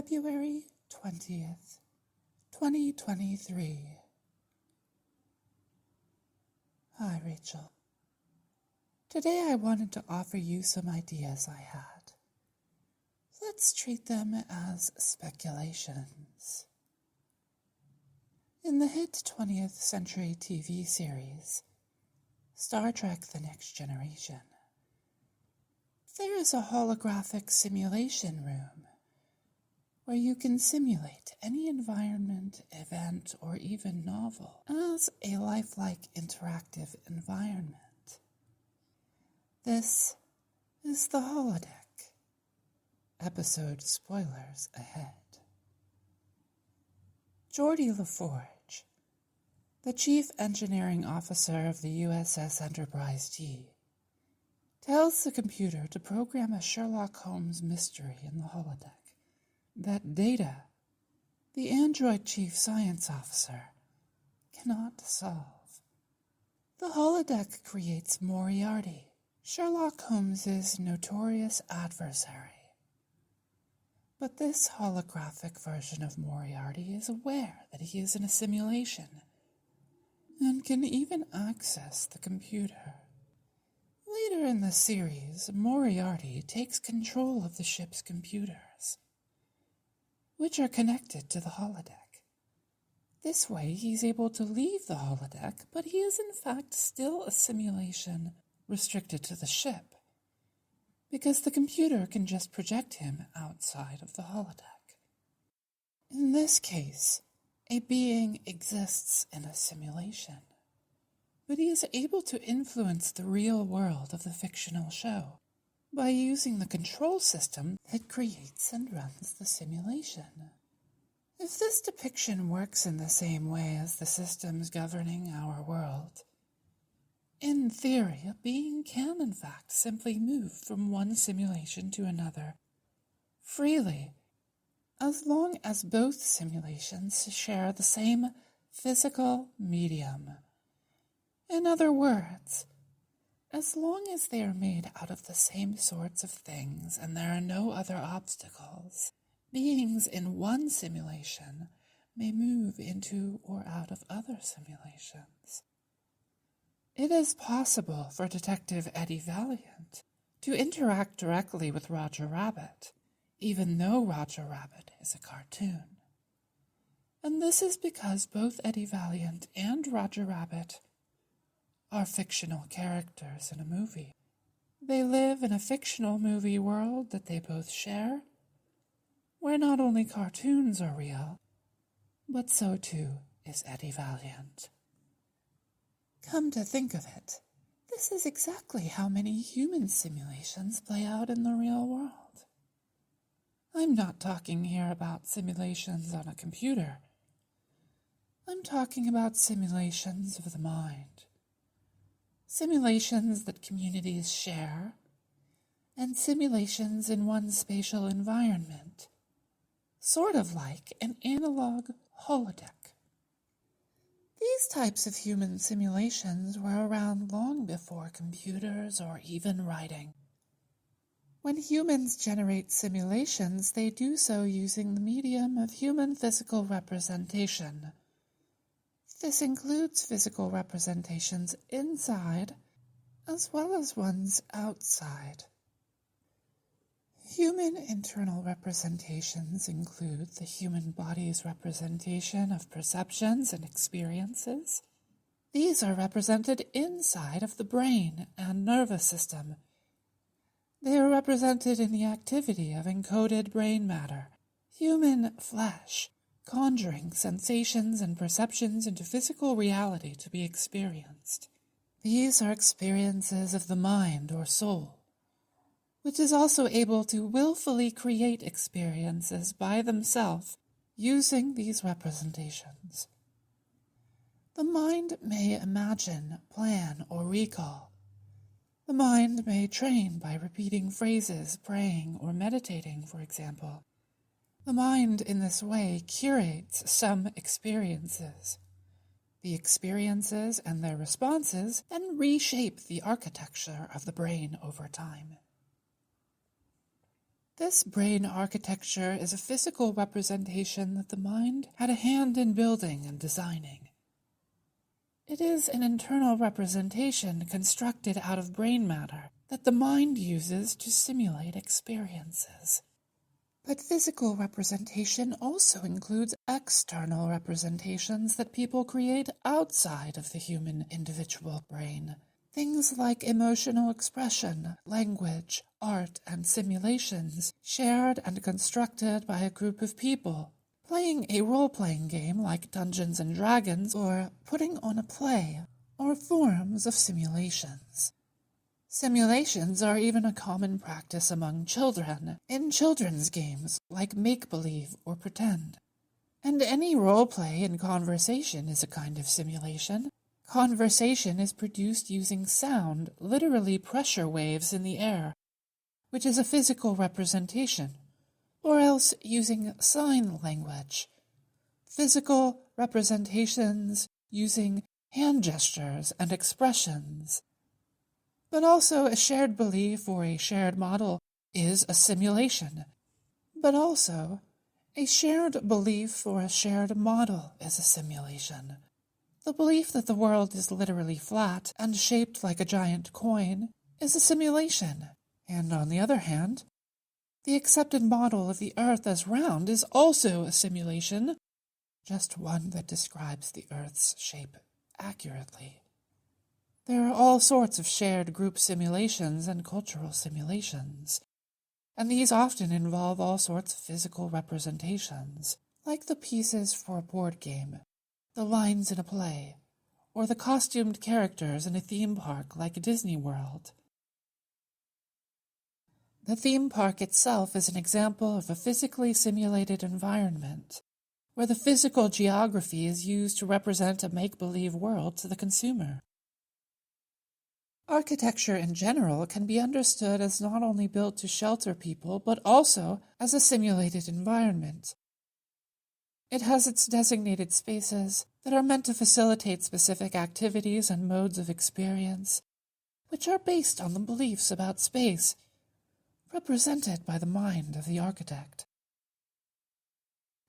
February 20th, 2023. Hi, Rachel. Today I wanted to offer you some ideas I had. Let's treat them as speculations. In the hit 20th century TV series, Star Trek: The Next Generation, there is a holographic simulation room where you can simulate any environment, event, or even novel as a lifelike interactive environment. This is the Holodeck. Episode spoilers ahead. Geordi LaForge, the Chief Engineering Officer of the USS Enterprise-G, tells the computer to program a Sherlock Holmes mystery in the holodeck that Data, the android chief science officer, cannot solve. The holodeck creates Moriarty, Sherlock Holmes's notorious adversary. But this holographic version of Moriarty is aware that he is in a simulation and can even access the computer. Later in the series, Moriarty takes control of the ship's computers, which are connected to the holodeck. This way, he's able to leave the holodeck, but he is in fact still a simulation restricted to the ship, because the computer can just project him outside of the holodeck. In this case, a being exists in a simulation, but he is able to influence the real world of the fictional show by using the control system that creates and runs the simulation. If this depiction works in the same way as the systems governing our world, in theory, a being can in fact simply move from one simulation to another freely, as long as both simulations share the same physical medium. In other words, as long as they are made out of the same sorts of things and there are no other obstacles, beings in one simulation may move into or out of other simulations. It is possible for Detective Eddie Valiant to interact directly with Roger Rabbit, even though Roger Rabbit is a cartoon. And this is because both Eddie Valiant and Roger Rabbit are fictional characters in a movie. They live in a fictional movie world that they both share, where not only cartoons are real, but so too is Eddie Valiant. Come to think of it, this is exactly how many human simulations play out in the real world. I'm not talking here about simulations on a computer. I'm talking about simulations of the mind. Simulations that communities share, and simulations in one spatial environment, sort of like an analog holodeck. These types of human simulations were around long before computers or even writing. When humans generate simulations, they do so using the medium of human physical representation. This includes physical representations inside as well as ones outside. Human internal representations include the human body's representation of perceptions and experiences. These are represented inside of the brain and nervous system. They are represented in the activity of encoded brain matter, human flesh, conjuring sensations and perceptions into physical reality to be experienced. These are experiences of the mind or soul, which is also able to willfully create experiences by themselves using these representations. The mind may imagine, plan, or recall. The mind may train by repeating phrases, praying, or meditating, for example. The mind, in this way, curates some experiences. The experiences and their responses then reshape the architecture of the brain over time. This brain architecture is a physical representation that the mind had a hand in building and designing. It is an internal representation constructed out of brain matter that the mind uses to simulate experiences. But physical representation also includes external representations that people create outside of the human individual brain. Things like emotional expression, language, art, and simulations shared and constructed by a group of people. Playing a role-playing game like Dungeons & Dragons or putting on a play are forms of simulations. Simulations are even a common practice among children in children's games like make-believe or pretend. And any role-play and conversation is a kind of simulation. Conversation is produced using sound, literally pressure waves in the air, which is a physical representation, or else using sign language. Physical representations using hand gestures and expressions. But also a shared belief or a shared model is a simulation. But also, a shared belief or a shared model is a simulation. The belief that the world is literally flat and shaped like a giant coin is a simulation. And on the other hand, the accepted model of the Earth as round is also a simulation, just one that describes the Earth's shape accurately. There are all sorts of shared group simulations and cultural simulations, and these often involve all sorts of physical representations, like the pieces for a board game, the lines in a play, or the costumed characters in a theme park like Disney World. The theme park itself is an example of a physically simulated environment, where the physical geography is used to represent a make-believe world to the consumer. Architecture in general can be understood as not only built to shelter people, but also as a simulated environment. It has its designated spaces that are meant to facilitate specific activities and modes of experience, which are based on the beliefs about space, represented by the mind of the architect.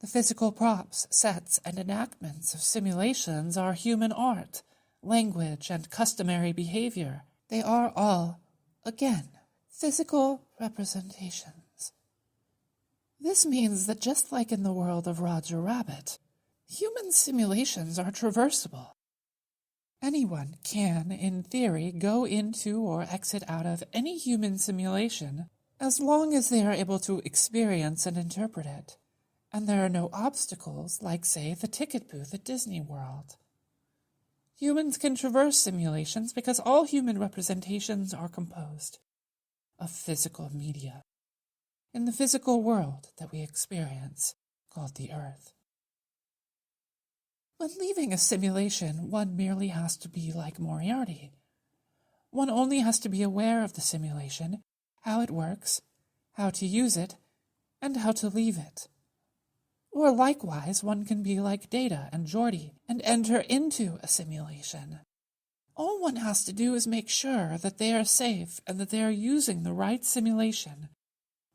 The physical props, sets, and enactments of simulations are human art, language, and customary behavior. They are all, again, physical representations. This means that just like in the world of Roger Rabbit, human simulations are traversable. Anyone can, in theory, go into or exit out of any human simulation as long as they are able to experience and interpret it, and there are no obstacles like, say, the ticket booth at Disney World. Humans can traverse simulations because all human representations are composed of physical media, in the physical world that we experience, called the Earth. When leaving a simulation, one merely has to be like Moriarty. One only has to be aware of the simulation, how it works, how to use it, and how to leave it. Or likewise, one can be like Data and Geordi and enter into a simulation. All one has to do is make sure that they are safe and that they are using the right simulation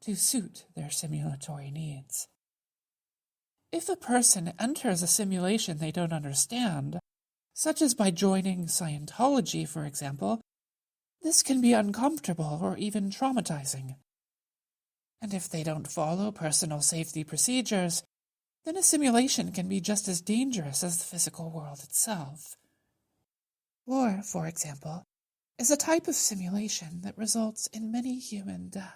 to suit their simulatory needs. If a person enters a simulation they don't understand, such as by joining Scientology, for example, this can be uncomfortable or even traumatizing. And if they don't follow personal safety procedures, then a simulation can be just as dangerous as the physical world itself. War, for example, is a type of simulation that results in many human deaths.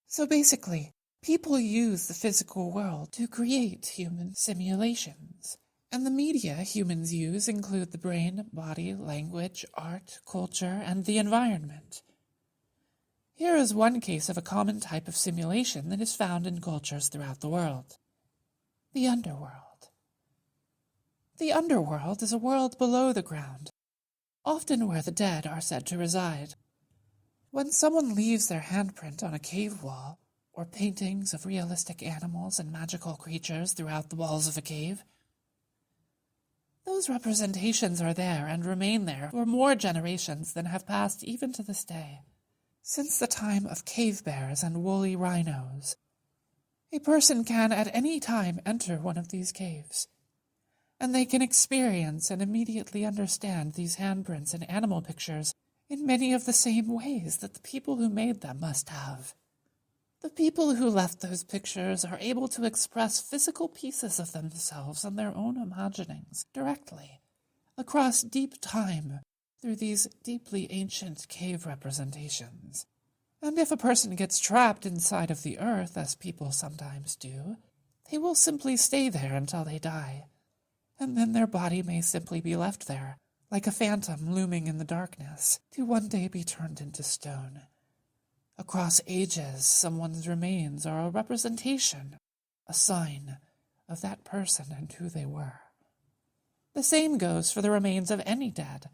So basically, people use the physical world to create human simulations. And the media humans use include the brain, body, language, art, culture, and the environment. Here is one case of a common type of simulation that is found in cultures throughout the world. The underworld. The underworld is a world below the ground, often where the dead are said to reside. When someone leaves their handprint on a cave wall, or paintings of realistic animals and magical creatures throughout the walls of a cave, those representations are there and remain there for more generations than have passed even to this day. Since the time of cave bears and woolly rhinos, a person can at any time enter one of these caves, and they can experience and immediately understand these handprints and animal pictures in many of the same ways that the people who made them must have. The people who left those pictures are able to express physical pieces of themselves and their own imaginings directly, across deep time, through these deeply ancient cave representations. And if a person gets trapped inside of the earth, as people sometimes do, they will simply stay there until they die, and then their body may simply be left there, like a phantom looming in the darkness, to one day be turned into stone. Across ages, someone's remains are a representation, a sign of that person and who they were. The same goes for the remains of any dead,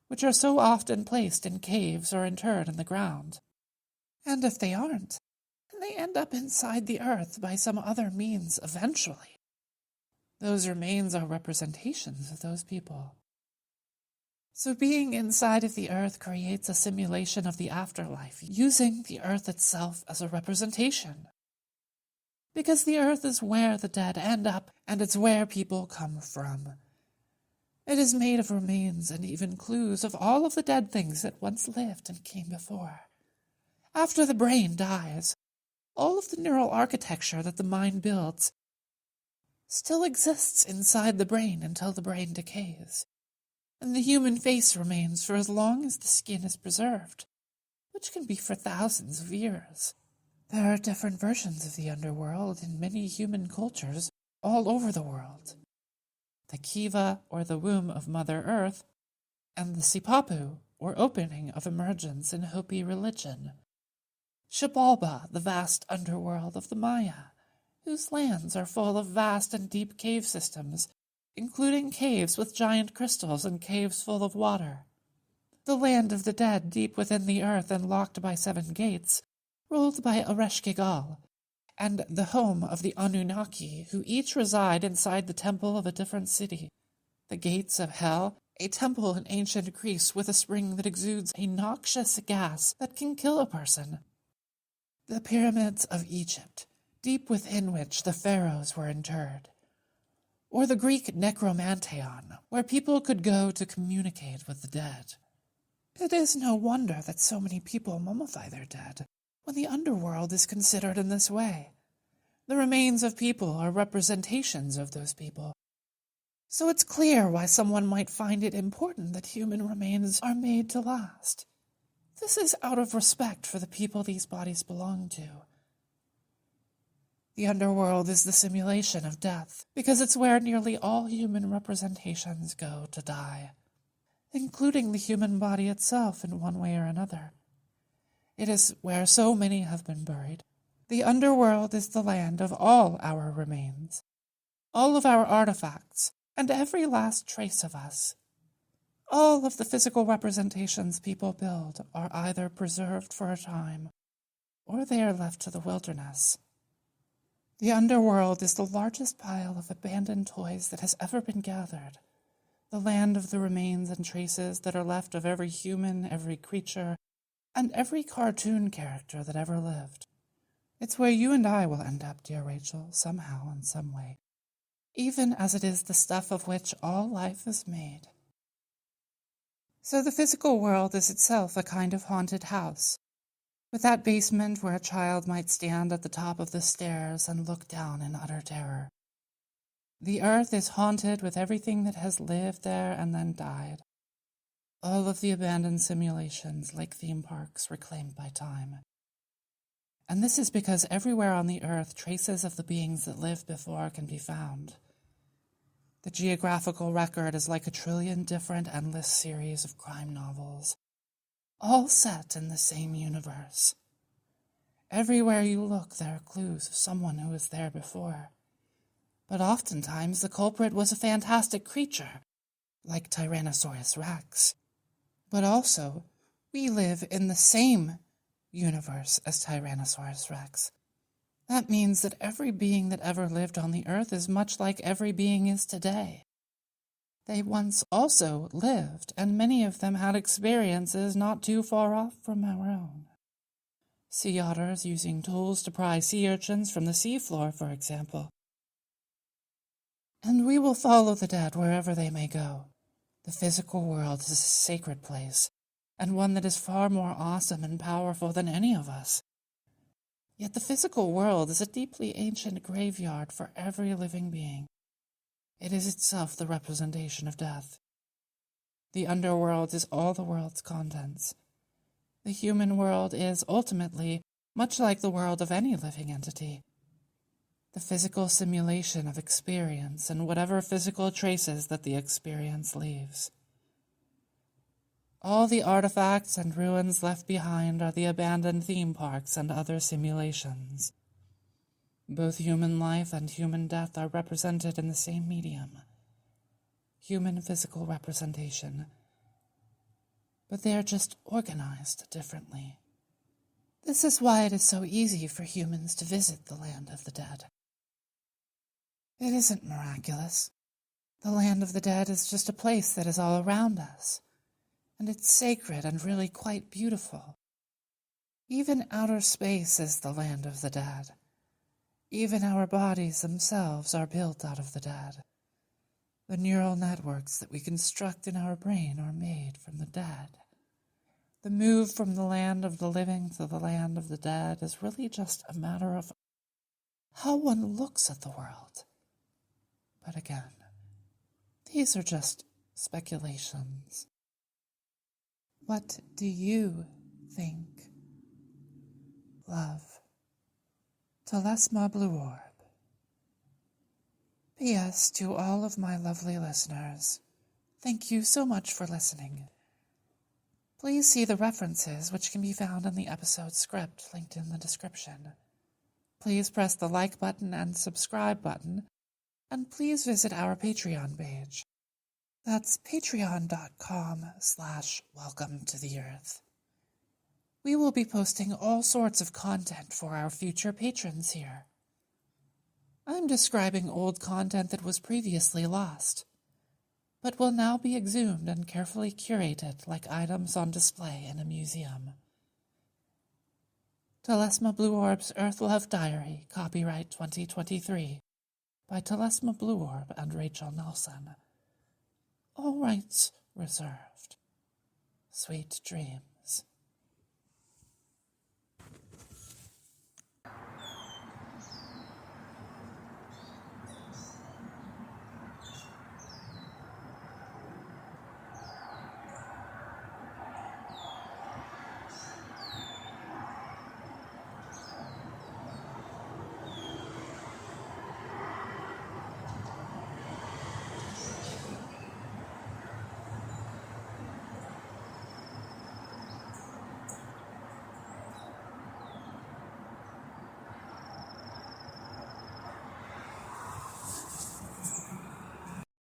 which are so often placed in caves or interred in the ground. And if they aren't, then they end up inside the earth by some other means eventually. Those remains are representations of those people. So being inside of the earth creates a simulation of the afterlife, using the earth itself as a representation. Because the earth is where the dead end up, and it's where people come from. It is made of remains and even clues of all of the dead things that once lived and came before. After the brain dies, all of the neural architecture that the mind builds still exists inside the brain until the brain decays, and the human face remains for as long as the skin is preserved, which can be for thousands of years. There are different versions of the underworld in many human cultures all over the world. The Kiva, or the womb of Mother Earth, and the Sipapu, or opening of emergence in Hopi religion. Xibalba, the vast underworld of the Maya, whose lands are full of vast and deep cave systems, including caves with giant crystals and caves full of water. The land of the dead deep within the earth and locked by 7 gates, ruled by Ereshkigal, and the home of the Anunnaki, who each reside inside the temple of a different city. The gates of hell, a temple in ancient Greece with a spring that exudes a noxious gas that can kill a person. The pyramids of Egypt, deep within which the pharaohs were interred. Or the Greek necromanteon, where people could go to communicate with the dead. It is no wonder that so many people mummify their dead, when the underworld is considered in this way. The remains of people are representations of those people. So it's clear why someone might find it important that human remains are made to last. This is out of respect for the people these bodies belong to. The underworld is the simulation of death, because it's where nearly all human representations go to die, including the human body itself in one way or another. It is where so many have been buried. The underworld is the land of all our remains, all of our artifacts, and every last trace of us. All of the physical representations people build are either preserved for a time, or they are left to the wilderness. The underworld is the largest pile of abandoned toys that has ever been gathered, the land of the remains and traces that are left of every human, every creature, and every cartoon character that ever lived. It's where you and I will end up, dear Rachel, somehow in some way, even as it is the stuff of which all life is made. So the physical world is itself a kind of haunted house, with that basement where a child might stand at the top of the stairs and look down in utter terror. The earth is haunted with everything that has lived there and then died. All of the abandoned simulations, like theme parks, reclaimed by time. And this is because everywhere on the earth traces of the beings that lived before can be found. The geographical record is like a trillion different endless series of crime novels, all set in the same universe. Everywhere you look, there are clues of someone who was there before. but oftentimes the culprit was a fantastic creature, like Tyrannosaurus rex. But also, we live in the same universe as Tyrannosaurus rex. That means that every being that ever lived on the earth is much like every being is today. They once also lived, and many of them had experiences not too far off from our own. Sea otters using tools to pry sea urchins from the seafloor, for example. And we will follow the dead wherever they may go. The physical world is a sacred place, and one that is far more awesome and powerful than any of us. Yet the physical world is a deeply ancient graveyard for every living being. It is itself the representation of death. The underworld is all the world's contents. The human world is, ultimately, much like the world of any living entity. The physical simulation of experience and whatever physical traces that the experience leaves. All the artifacts and ruins left behind are the abandoned theme parks and other simulations. Both human life and human death are represented in the same medium, human physical representation, but they are just organized differently. This is why it is so easy for humans to visit the land of the dead. It isn't miraculous. The land of the dead is just a place that is all around us, and it's sacred and really quite beautiful. Even outer space is the land of the dead. Even our bodies themselves are built out of the dead. The neural networks that we construct in our brain are made from the dead. The move from the land of the living to the land of the dead is really just a matter of how one looks at the world. But again, these are just speculations. What do you think? Love. Telesma Blue Orb. P.S. to all of my lovely listeners, thank you so much for listening. Please see the references which can be found in the episode script linked in the description. Please press the like button and subscribe button, and please visit our Patreon page. That's patreon.com/welcome to the earth. We will be posting all sorts of content for our future patrons here. I'm describing old content that was previously lost, but will now be exhumed and carefully curated like items on display in a museum. Telesma Blue Orb's Earth Love Diary, copyright 2023, by Telesma Blue Orb and Rachel Nelson. All rights reserved. Sweet dreams.